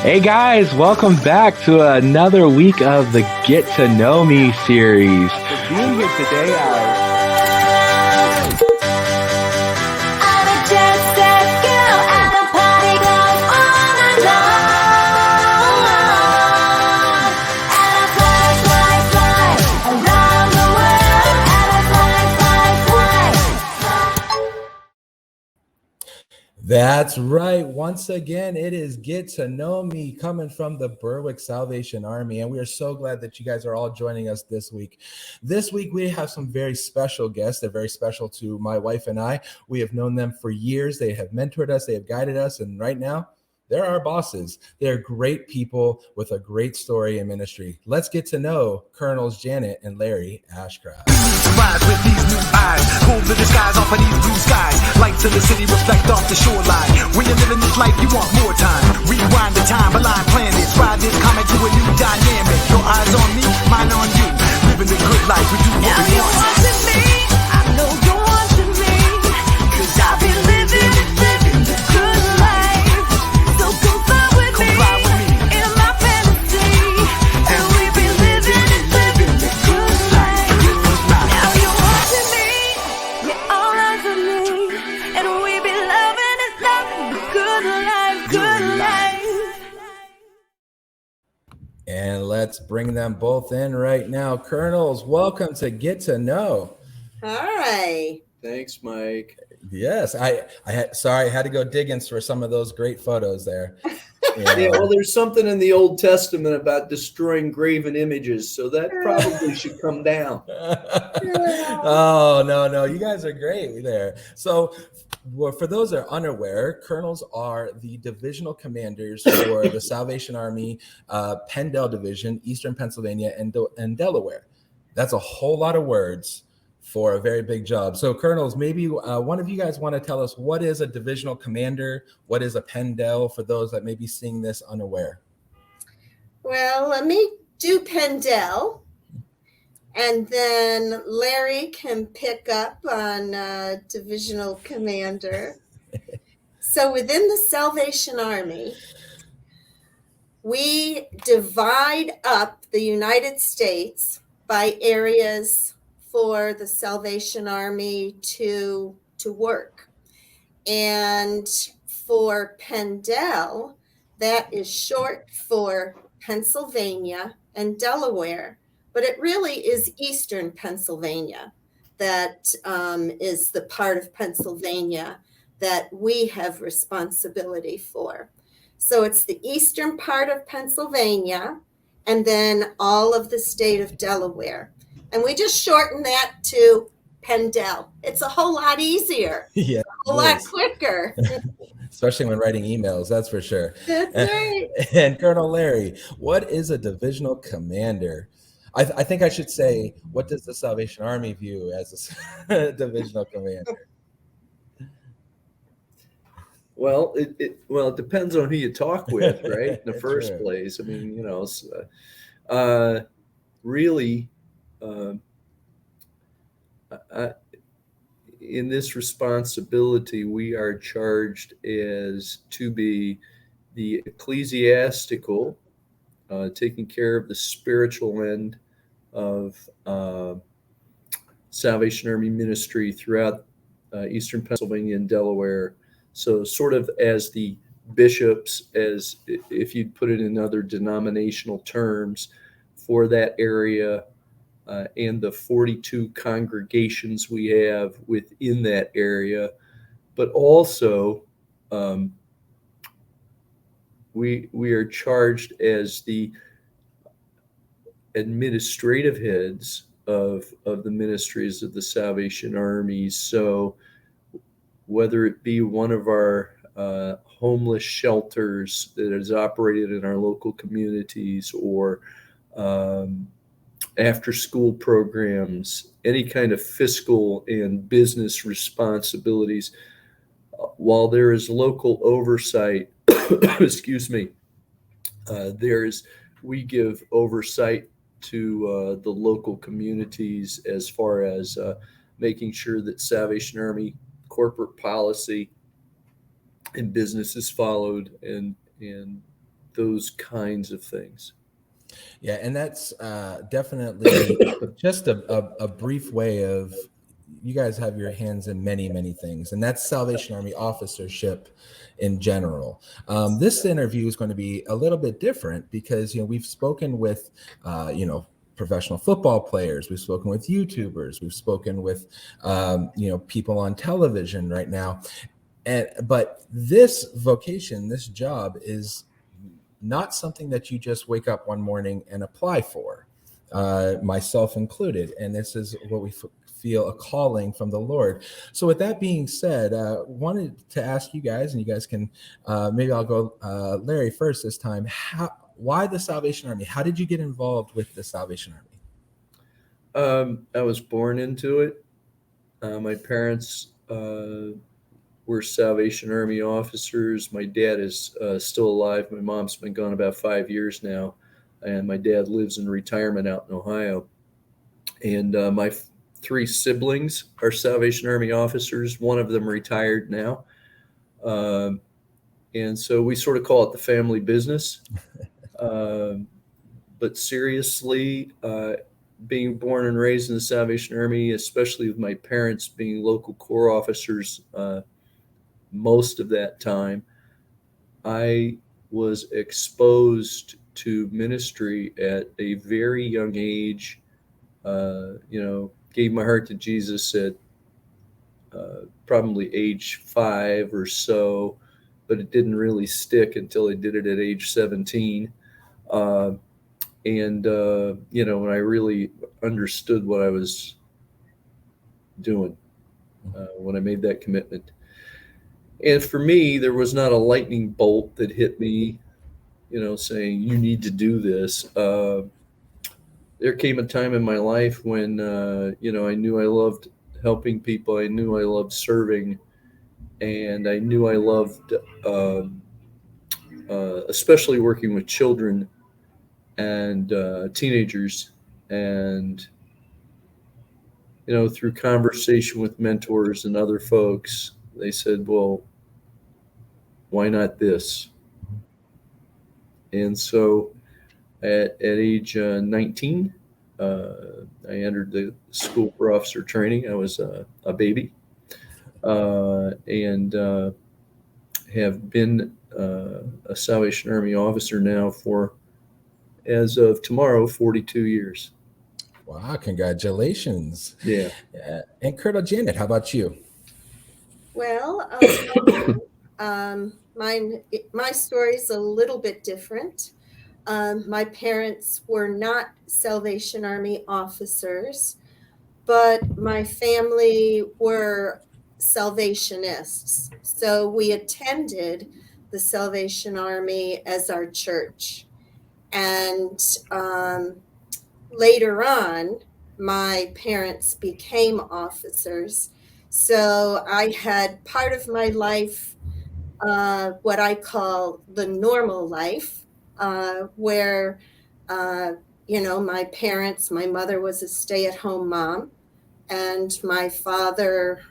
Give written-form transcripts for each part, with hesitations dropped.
Hey guys, welcome back to another week of the Get to Know Me series. For being here today, That's right. Once again, it is Get to Know Me coming from the Berwick Salvation Army. And we are so glad that you guys are all joining us this week. This week, we have some very special guests. They're very special to my wife and I. We have known them for years. They have mentored us. They have guided us. And right now, they're our bosses. They're great people with a great story in ministry. Let's get to know Colonels Janet and Larry Ashcraft. Rise with these new eyes, pull the disguise off of these blue skies. Lights in the city reflect off the shoreline. When you're living this life, you want more time. Rewind the time, align planets. Ride this comet to a new dynamic. Your eyes on me, mine on you. Living the good life, we do what we want. Watching me, I know you're watching me. 'Cause I've been living the good life. So come fly with me in my fantasy. And we've been living the good life. Now you're watching me, you're all eyes on me. And we've been loving the good life, good life. And let's bring them both in right now. Colonels, welcome to Get to Know. Hi. Thanks, Mike. Yes, I had to go digging for some of those great photos there. Yeah, well, there's something in the Old Testament about destroying graven images, so that probably should come down. Oh, no, you guys are great there. So, well, for those that are unaware, colonels are the divisional commanders for the Salvation Army, Pendel Division, Eastern Pennsylvania, and Delaware. That's a whole lot of words for a very big job. So, colonels, maybe one of you guys want to tell us what is a divisional commander, what is a Pendel, for those that may be seeing this unaware. Well, let me do Pendel, and then Larry can pick up on divisional commander. So within the Salvation Army, we divide up the United States by areas for the Salvation Army to work. And for Pendel, that is short for Pennsylvania and Delaware, but it really is Eastern Pennsylvania that is the part of Pennsylvania that we have responsibility for. So it's the eastern part of Pennsylvania and then all of the state of Delaware. And we just shorten that to Pendel. It's a whole lot easier. Yeah, a whole lot quicker. Especially when writing emails, that's for sure. That's right. And Colonel Larry, what is a divisional commander? I think I should say, what does the Salvation Army view as a divisional commander? Well, it depends on who you talk with, right? In the first True. place, I mean, really, in this responsibility, we are charged as to be the ecclesiastical, taking care of the spiritual end of Salvation Army ministry throughout Eastern Pennsylvania and Delaware. So sort of as the bishops, as if you'd put it in other denominational terms, for that area, and the 42 congregations we have within that area. But also, we are charged as the administrative heads of the ministries of the Salvation Army. So whether it be one of our homeless shelters that is operated in our local communities, or after school programs, any kind of fiscal and business responsibilities, while there is local oversight, excuse me, we give oversight to the local communities as far as making sure that Salvation Army corporate policy and business is followed, and those kinds of things. Yeah, and that's definitely just a brief way of, you guys have your hands in many, many things, and that's Salvation Army officership in general. This interview is going to be a little bit different because, we've spoken with, professional football players, we've spoken with YouTubers, we've spoken with, people on television right now, but this vocation, this job is not something that you just wake up one morning and apply for, myself included. And this is what we feel a calling from the Lord. So with that being said, wanted to ask you guys, and you guys can, maybe I'll go Larry first this time. Why the Salvation Army? How did you get involved with the Salvation Army? I was born into it. My parents were Salvation Army officers. My dad is still alive. My mom's been gone about 5 years now, and my dad lives in retirement out in Ohio. And my three siblings are Salvation Army officers. One of them retired now. And so we sort of call it the family business. But seriously, being born and raised in the Salvation Army, especially with my parents being local Corps officers most of that time, I was exposed to ministry at a very young age. Gave my heart to Jesus at probably age 5 or so, but it didn't really stick until I did it at age 17. When I really understood what I was doing, when I made that commitment. And for me, there was not a lightning bolt that hit me, saying, you need to do this. There came a time in my life when, I knew I loved helping people. I knew I loved serving, and I knew I loved, especially working with children and teenagers. And, through conversation with mentors and other folks, they said, well, why not this? And so at age 19, I entered the school for officer training. I was a baby, and have been a Salvation Army officer now for, as of tomorrow, 42 years. Wow, congratulations. Yeah. And Colonel Janet, how about you? Well, my story's a little bit different. My parents were not Salvation Army officers, but my family were Salvationists. So we attended the Salvation Army as our church. And later on, my parents became officers. So I had part of my life, what I call the normal life, where, my parents, my mother was a stay-at-home mom, and my father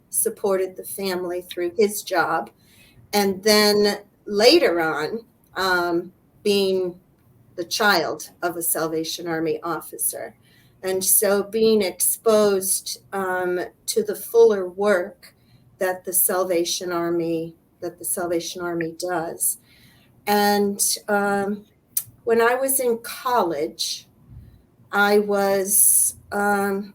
supported the family through his job. And then later on, being the child of a Salvation Army officer. And so being exposed to the fuller work that the Salvation Army does. And when I was in college, I was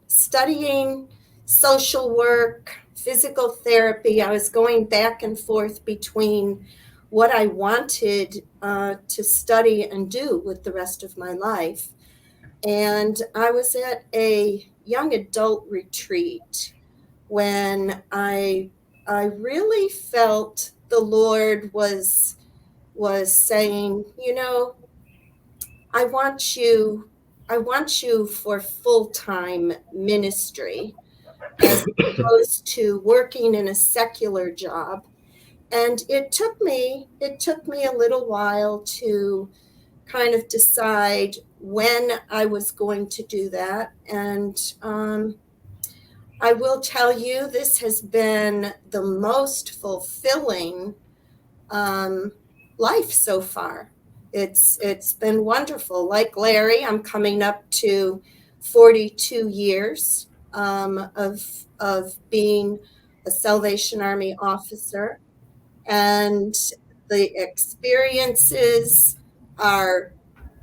studying social work, physical therapy. I was going back and forth between what I wanted to study and do with the rest of my life. And I was at a young adult retreat when I really felt the Lord was saying, I want you for full-time ministry as opposed to working in a secular job. And it took me a little while to kind of decide when I was going to do that. And I will tell you, this has been the most fulfilling life so far. it's been wonderful. Like Larry, I'm coming up to 42 years of being a Salvation Army officer, and the experiences are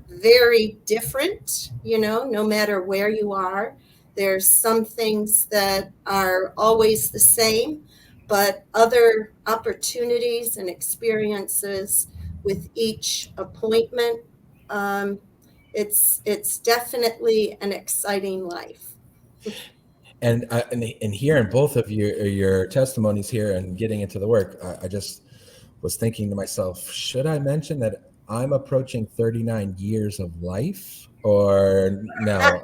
very different, no matter where you are. There's some things that are always the same, but other opportunities and experiences with each appointment. Um, it's definitely an exciting life. And hearing both of your testimonies here and getting into the work, I just was thinking to myself, should I mention that I'm approaching 39 years of life, or no?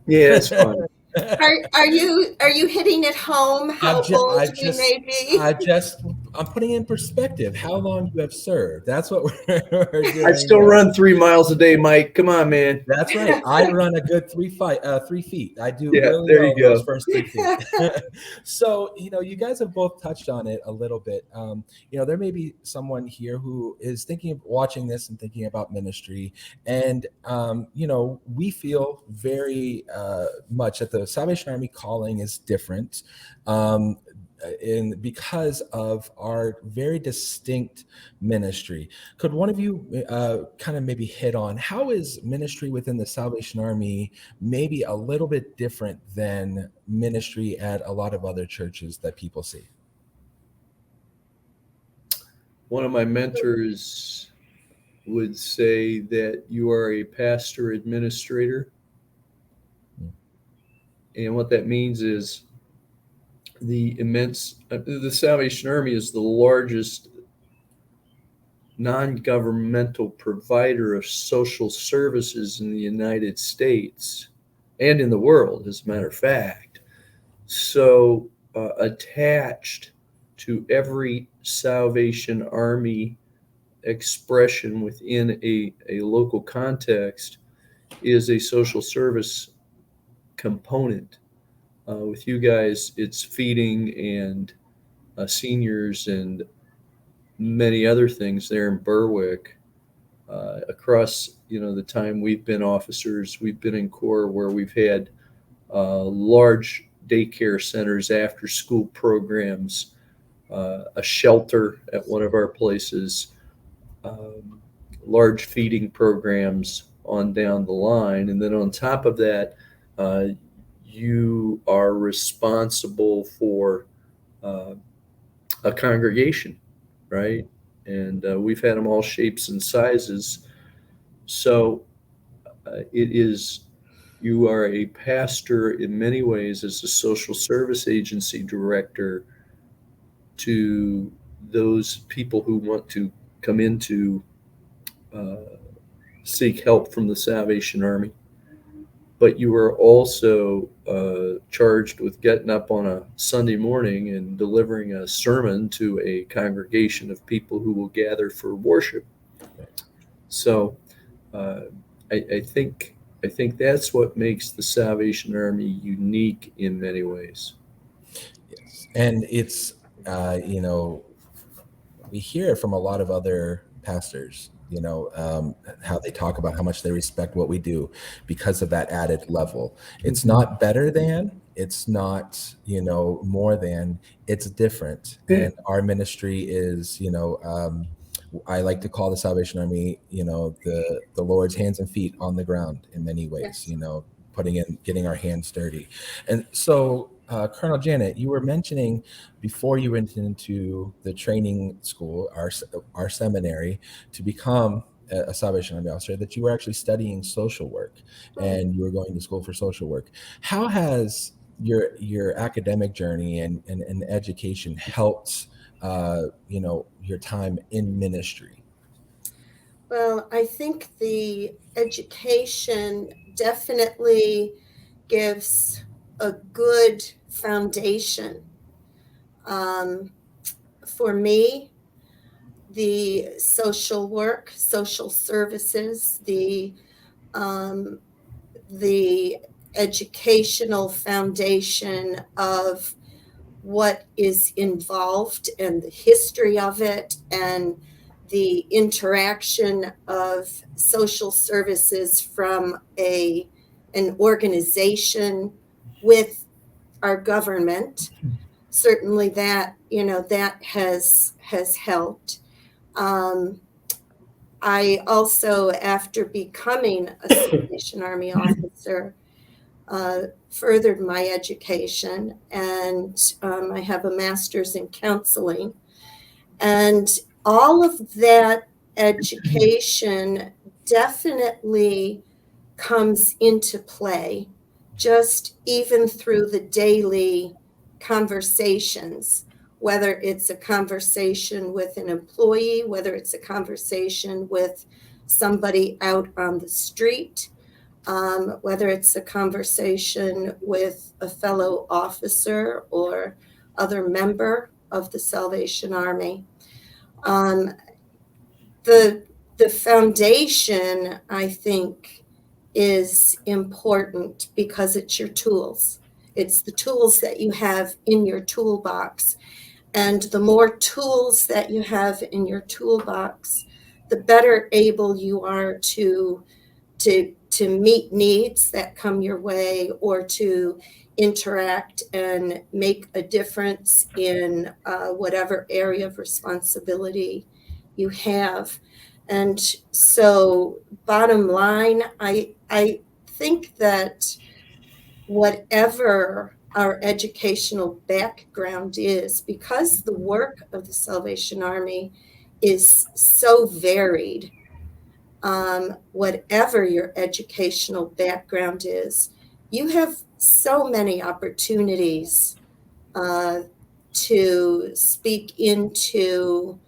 Yeah, it's fine. Are you hitting it home how old we may be? I'm putting in perspective how long you have served. That's what we're doing. I still run 3 miles a day, Mike. Come on, man. That's right. I run a good 3 feet. I do Yeah, really there well you go. those first 3 feet. So, you guys have both touched on it a little bit. There may be someone here who is thinking of watching this and thinking about ministry. And, we feel very much that the Salvation Army calling is different. Because of our very distinct ministry. Could one of you kind of maybe hit on how is ministry within the Salvation Army maybe a little bit different than ministry at a lot of other churches that people see? One of my mentors would say that you are a pastor administrator. And what that means is the Salvation Army is the largest non-governmental provider of social services in the United States and in the world, as a matter of fact. So attached to every Salvation Army expression within a local context is a social service component. With you guys, it's feeding and seniors and many other things there in Berwick. Across the time we've been officers, we've been in Corps where we've had large daycare centers, after school programs, a shelter at one of our places, large feeding programs on down the line. And then on top of that, you are responsible for a congregation, right? And we've had them all shapes and sizes. So you are a pastor in many ways as a social service agency director to those people who want to come in to seek help from the Salvation Army. But you are also charged with getting up on a Sunday morning and delivering a sermon to a congregation of people who will gather for worship. So I think that's what makes the Salvation Army unique in many ways. Yes. And it's, we hear it from a lot of other pastors, how they talk about how much they respect what we do because of that added level. It's not better than, it's not, more than, it's different. And our ministry is, I like to call the Salvation Army, the Lord's hands and feet on the ground in many ways, yes. Getting our hands dirty. And so, Colonel Janet, you were mentioning before you went into the training school, our seminary, to become a Salvation Army officer, that you were actually studying social work, and you were going to school for social work. How has your academic journey and education helped, your time in ministry? Well, I think the education definitely gives a good foundation. For me, the social work, social services, the educational foundation of what is involved and the history of it, and the interaction of social services from an organization with our government. Certainly that, that has helped. I also, after becoming a Salvation Army officer, furthered my education, and I have a master's in counseling. And all of that education definitely comes into play, just even through the daily conversations, whether it's a conversation with an employee, whether it's a conversation with somebody out on the street, whether it's a conversation with a fellow officer or other member of the Salvation Army. The foundation, I think, is important because it's your tools. It's the tools that you have in your toolbox. And the more tools that you have in your toolbox, the better able you are to meet needs that come your way, or to interact and make a difference in whatever area of responsibility you have. And so bottom line, I think that whatever our educational background is, because the work of the Salvation Army is so varied, whatever your educational background is, you have so many opportunities to speak into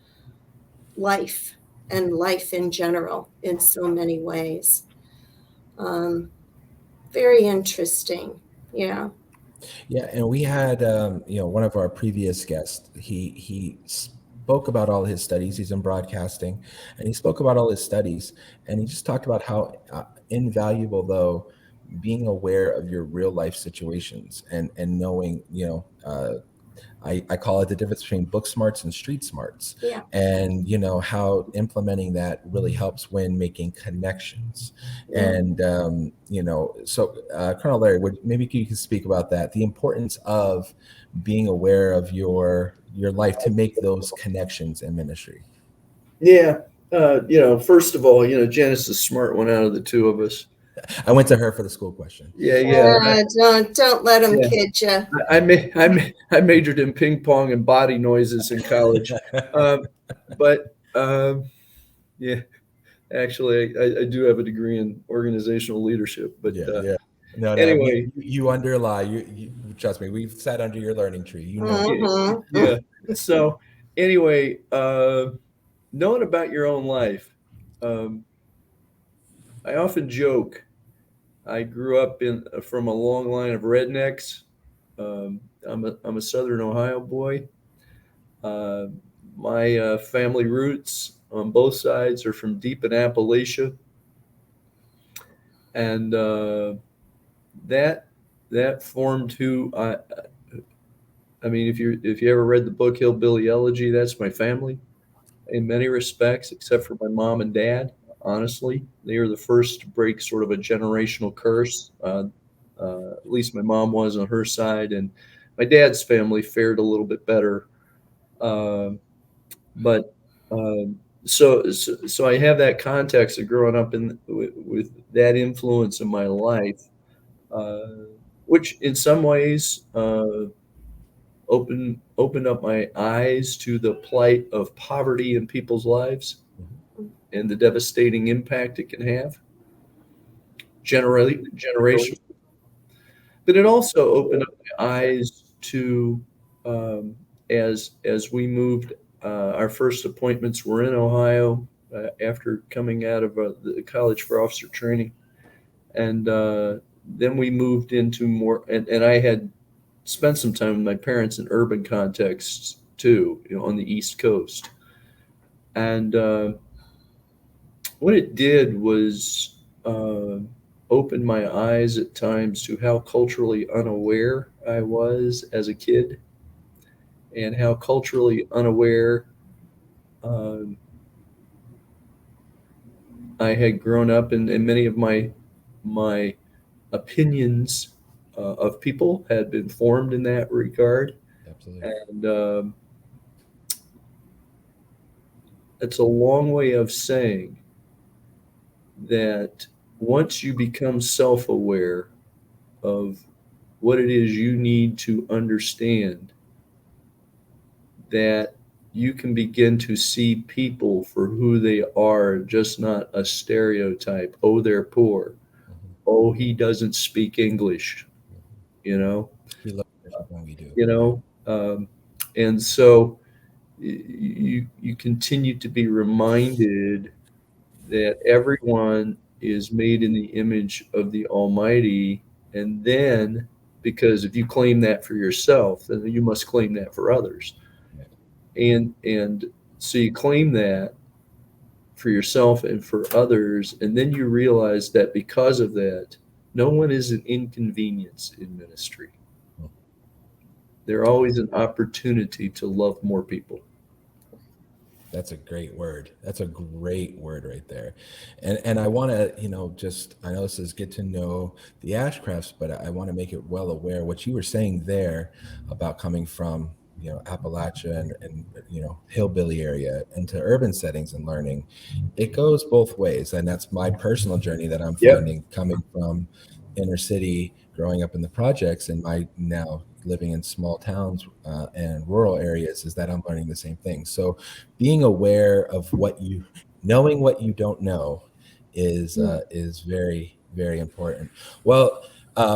life and life in general in so many ways. Very interesting. Yeah. Yeah, and we had one of our previous guests. He spoke about all his studies. He's in broadcasting, and he spoke about all his studies, and he just talked about how invaluable, though, being aware of your real life situations and knowing, I call it the difference between book smarts and street smarts. Yeah. And how implementing that really helps when making connections. Yeah. And so Colonel Larry, maybe you can speak about that, the importance of being aware of your life to make those connections in ministry. Yeah. First of all, Janice is the smart one out of the two of us. I went to her for the school question. Yeah. Don't let them Yeah. kid you. I majored in ping pong and body noises in college. Yeah, actually, I do have a degree in organizational leadership. But No, anyway, you underlie. You trust me. We've sat under your learning tree. Mhm. Yeah. So anyway, knowing about your own life. I often joke. I grew up from a long line of rednecks. I'm a Southern Ohio boy. My family roots on both sides are from deep in Appalachia, and that formed who I. I mean, if you ever read the book Hillbilly Elegy, that's my family in many respects, except for my mom and dad. Honestly, they were the first to break sort of a generational curse. At least my mom was on her side, and my dad's family fared a little bit better. But so I have that context of growing up with that influence in my life, which in some ways opened up my eyes to the plight of poverty in people's lives and the devastating impact it can have generation. But it also opened up my eyes to as we moved. Our first appointments were in Ohio after coming out of the College for Officer Training, and then we moved into more. And I had spent some time with my parents in urban contexts too, on the East Coast. And what it did was open my eyes at times to how culturally unaware I was as a kid, and how culturally unaware I had grown up, and many of my opinions of people had been formed in that regard. Absolutely. And it's a long way of saying that once you become self-aware of what it is you need to understand, that you can begin to see people for who they are, just not a stereotype. Oh, they're poor. Oh, he doesn't speak English. You know, We look different than we do. you know, and so you continue to be reminded that everyone is made in the image of the Almighty, and then because if you claim that for yourself, then you must claim that for others. And so you claim that for yourself and for others, and then you realize that because of that, no one is an inconvenience in ministry. There's always an opportunity to love more people. That's a great word. That's a great word right there. And I want to, I know this is get to know the Ashcrafts, but I want to make it well aware what you were saying there about coming from, Appalachia and hillbilly area into urban settings and learning. It goes both ways. And that's my personal journey that I'm Yep. finding coming from inner city, growing up in the projects, and my now living in small towns and rural areas, is that I'm learning the same thing. So being aware of knowing what you don't know is very, very important. Well,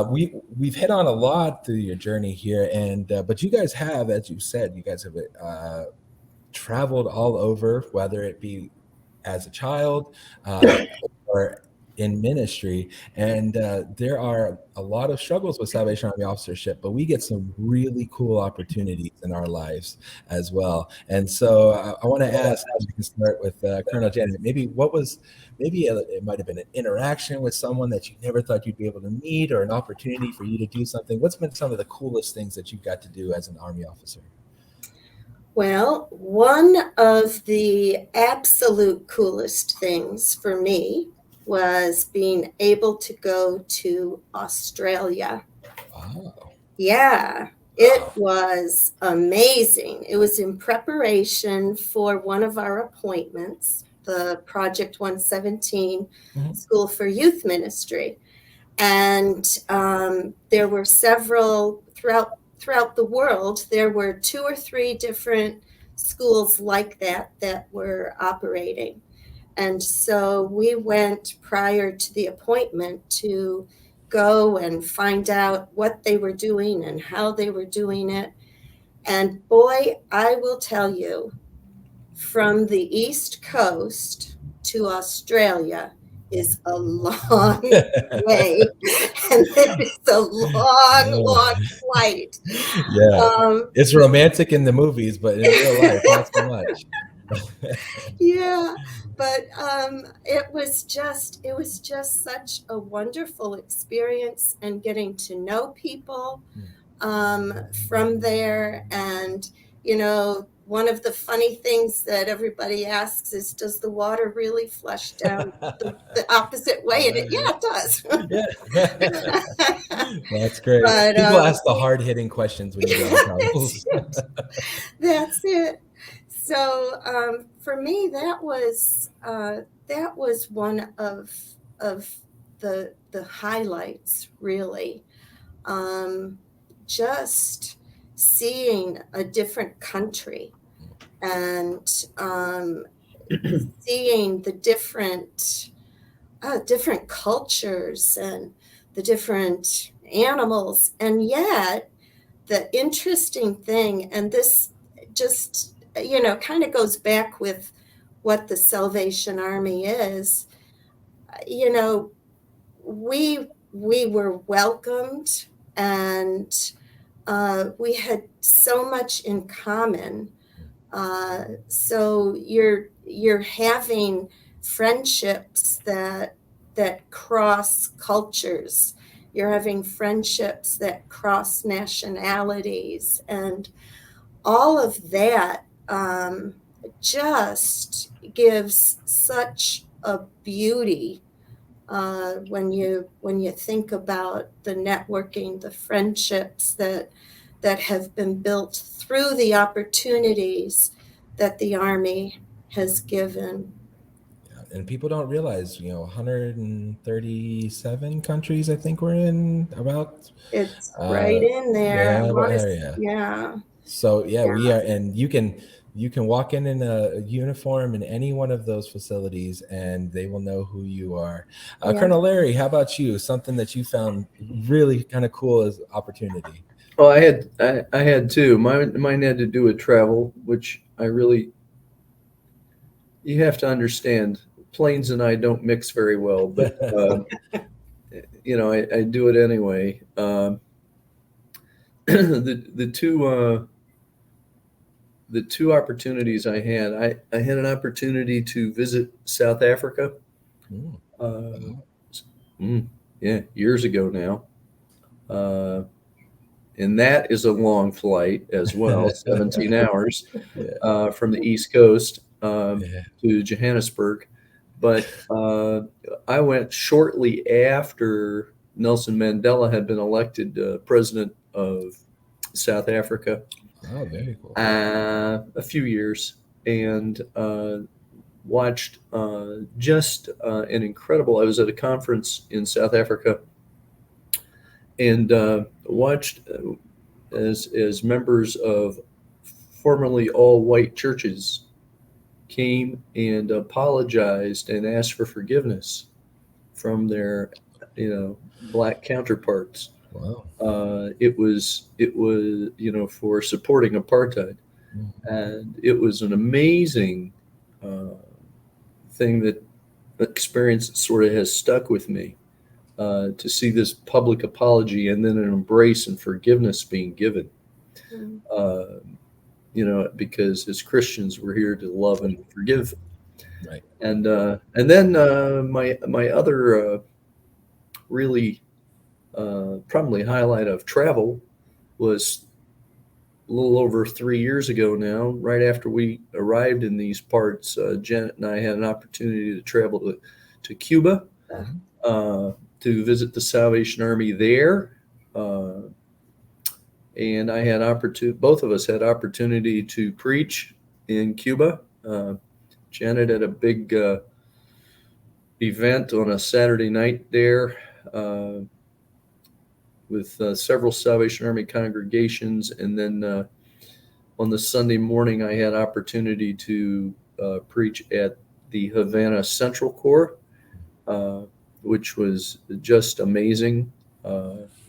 we've hit on a lot through your journey here, and but you guys have, as you said, you guys have traveled all over, whether it be as a child or in ministry. And there are a lot of struggles with Salvation Army officership, but we get some really cool opportunities in our lives as well. And so I want to ask, as we can start with Colonel Janet, maybe it might have been an interaction with someone that you never thought you'd be able to meet, or an opportunity for you to do something. What's been some of the coolest things that you've got to do as an Army officer? Well, one of the absolute coolest things for me was being able to go to Australia. Wow. Yeah, it was amazing. It was in preparation for one of our appointments, the Project 117 School for Youth Ministry. And there were several throughout the world. There were 2 or 3 different schools like that were operating. And so we went prior to the appointment to go and find out what they were doing and how they were doing it. And boy, I will tell you, from the East Coast to Australia is a long way, and it is a long flight. Yeah, it's romantic in the movies, but in real life, not so much. Yeah, but it was just such a wonderful experience, and getting to know people from there. And one of the funny things that everybody asks is, does the water really flush down the opposite way? And it does. That's great. But, people ask the hard-hitting questions when you go on travels. That's it. So for me, that was one of the highlights, really. Just seeing a different country and seeing the different cultures and the different animals. And yet the interesting thing, and this just kind of goes back with what the Salvation Army is, we were welcomed, and we had so much in common. So you're having friendships that cross cultures. You're having friendships that cross nationalities, and all of that just gives such a beauty when you think about the networking, the friendships that have been built through the opportunities that the Army has given. And people don't realize, 137 countries I think we're in, about. It's right in there. Yeah, about there, yeah. Yeah. So we are, and you can walk in a uniform in any one of those facilities, and they will know who you are. Yeah. Colonel Larry, how about you? Something that you found really kind of cool as opportunity. Well, I had two. Mine had to do with travel, which you have to understand. Planes and I don't mix very well, but I do it anyway. The two opportunities I had an opportunity to visit South Africa. Years ago now. And that is a long flight as well, 17 hours from the East Coast to Johannesburg. But I went shortly after Nelson Mandela had been elected president of South Africa. Oh, very cool. A few years, and watched just an incredible. I was at a conference in South Africa, and watched as members of formerly all white churches came and apologized and asked for forgiveness from their black counterparts. Wow. It was for supporting apartheid. And it was an amazing thing, that experience that sort of has stuck with me, to see this public apology and then an embrace and forgiveness being given. Because as Christians, we're here to love and forgive. Right. And then my other really probably highlight of travel was a little over 3 years ago now, right after we arrived in these parts. Janet and I had an opportunity to travel to Cuba, to visit the Salvation Army there. And I had both of us had opportunity to preach in Cuba. Janet had a big event on a Saturday night there, with several Salvation Army congregations. And then on the Sunday morning, I had opportunity to preach at the Havana Central Corps, which was just amazing.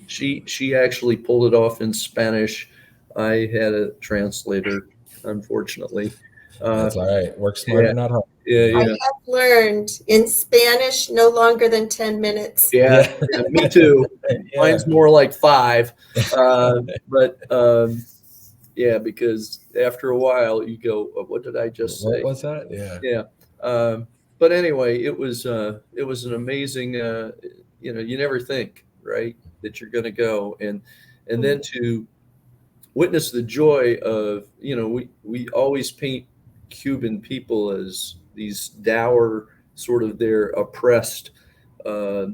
She actually pulled it off in Spanish. I had a translator, unfortunately. That's all right. Work smarter, not hard. Yeah, I have learned in Spanish no longer than 10 minutes. Yeah, me too. Mine's more like 5. Because after a while you go, what did I just say? What was that? Yeah. But anyway, it was an amazing. You never think, right, that you're going to go, and then to witness the joy of, we always paint Cuban people as these dour, sort of, they're oppressed. I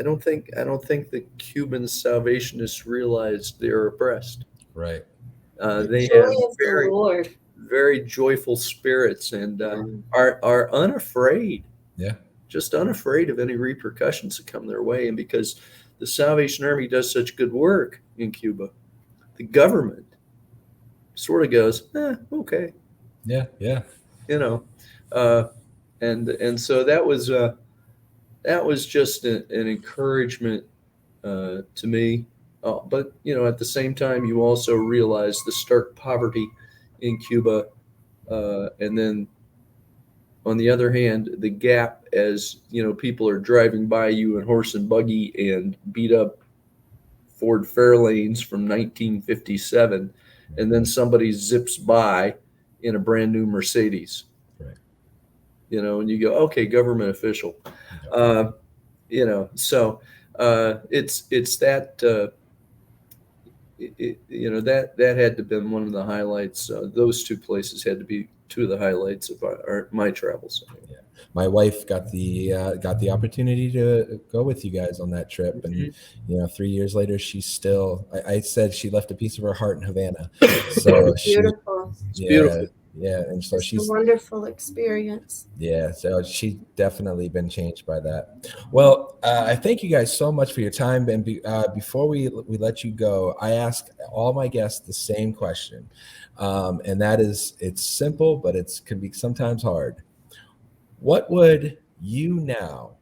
don't think the Cuban Salvationists realized they're oppressed. Right. They Joy have of the Lord. very joyful spirits, and are unafraid. Yeah. Just unafraid of any repercussions that come their way. And because the Salvation Army does such good work in Cuba, the government sort of goes, okay. Yeah. And so that was just an encouragement to me. But at the same time, you also realize the stark poverty in Cuba, and then on the other hand, the gap, as people are driving by you in horse and buggy and beat up Ford Fairlanes from 1957, and then somebody zips by in a brand new Mercedes. Right. And you go, okay, government official. So it's that. That had to have been one of the highlights. Those two places had to be two of the highlights of my travels. My wife got the opportunity to go with you guys on that trip, and 3 years later, she's still. I said she left a piece of her heart in Havana, so Beautiful. beautiful. yeah, and so It's a she's wonderful experience. yeah, so she's definitely been changed by that. Well, I thank you guys so much for your time. And before we let you go, I ask all my guests the same question, and that is, it's simple, but it can be sometimes hard. What would you now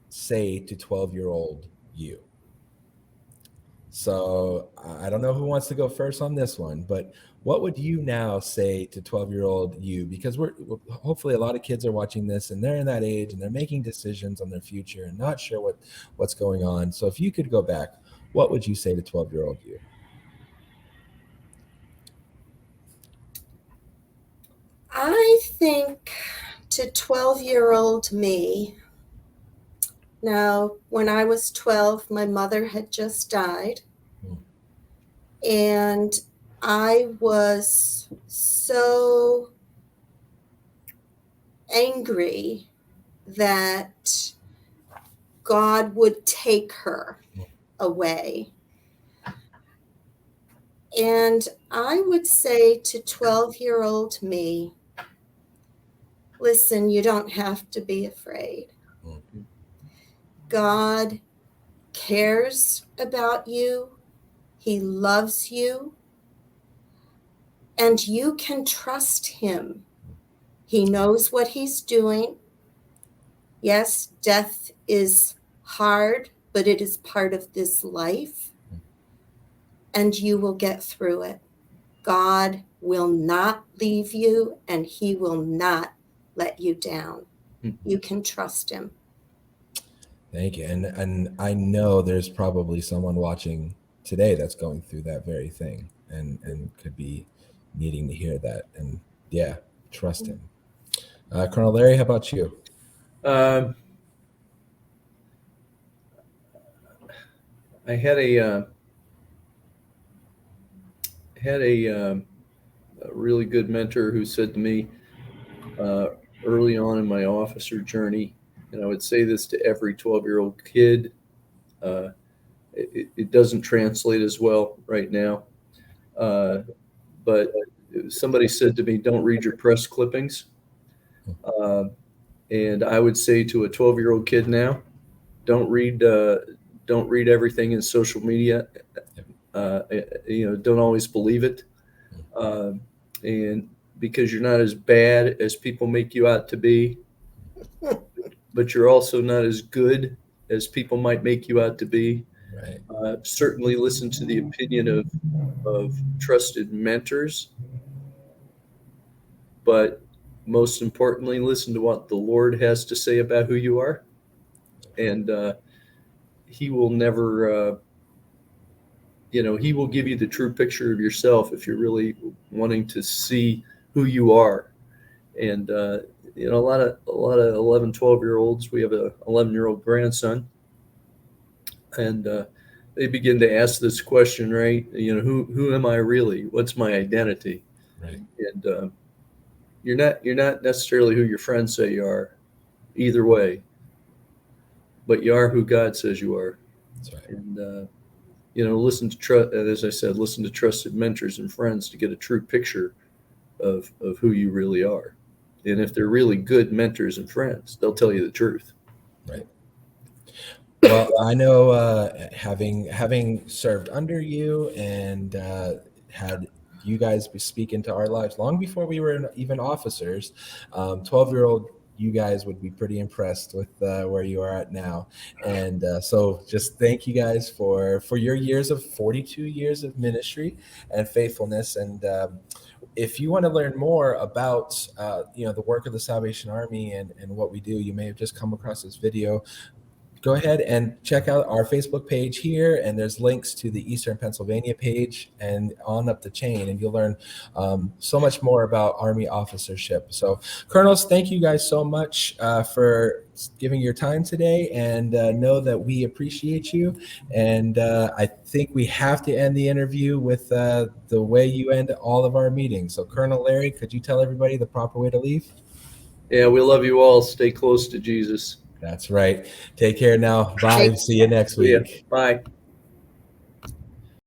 say to 12-year-old you? So I don't know who wants to go first on this one, but what would you now say to 12-year-old you? Because we're hopefully a lot of kids are watching this and they're in that age and they're making decisions on their future and not sure what's going on. So if you could go back, what would you say to 12-year-old you? I think to 12-year-old me, now, when I was 12, my mother had just died. And I was so angry that God would take her away. And I would say to 12-year-old me, listen, you don't have to be afraid. God cares about you. He loves you. And you can trust him. He knows what he's doing. Yes, death is hard, but it is part of this life. And you will get through it. God will not leave you, and he will not let you down. You can trust him. Thank you. And I know there's probably someone watching today that's going through that very thing and could be needing to hear that. And yeah, trust him. Colonel Larry, how about you? I had a really good mentor who said to me early on in my officer journey, and I would say this to every 12-year-old kid. It doesn't translate as well right now, but somebody said to me, "Don't read your press clippings." And I would say to a 12-year-old kid now, don't read everything in social media. Don't always believe it, and because you're not as bad as people make you out to be, but you're also not as good as people might make you out to be. Right. Certainly listen to the opinion of trusted mentors, but most importantly, listen to what the Lord has to say about who you are. And he will never, he will give you the true picture of yourself if you're really wanting to see who you are. And, a lot of 11, 12-year-olds, we have a 11-year-old grandson, and they begin to ask this question, right? Who am I really? What's my identity? Right. And you're not necessarily who your friends say you are, either way, but you are who God says you are. That's right. And listen to trusted mentors and friends to get a true picture of who you really are. And if they're really good mentors and friends, they'll tell you the truth. Right. Well, I know having served under you and had you guys speak into our lives long before we were even officers, 12-year-old you guys would be pretty impressed with where you are at now. And so just thank you guys for your 42 years of ministry and faithfulness. And if you want to learn more about the work of the Salvation Army and what we do, you may have just come across this video. Go ahead and check out our Facebook page here, and there's links to the Eastern Pennsylvania page and on up the chain, and you'll learn so much more about Army officership. So, Colonels, thank you guys so much for giving your time today, and know that we appreciate you. And I think we have to end the interview with the way you end all of our meetings. So, Colonel Larry, could you tell everybody the proper way to leave? Yeah, we love you all. Stay close to Jesus. That's right. Take care now. Bye. See you next See ya. week. Bye.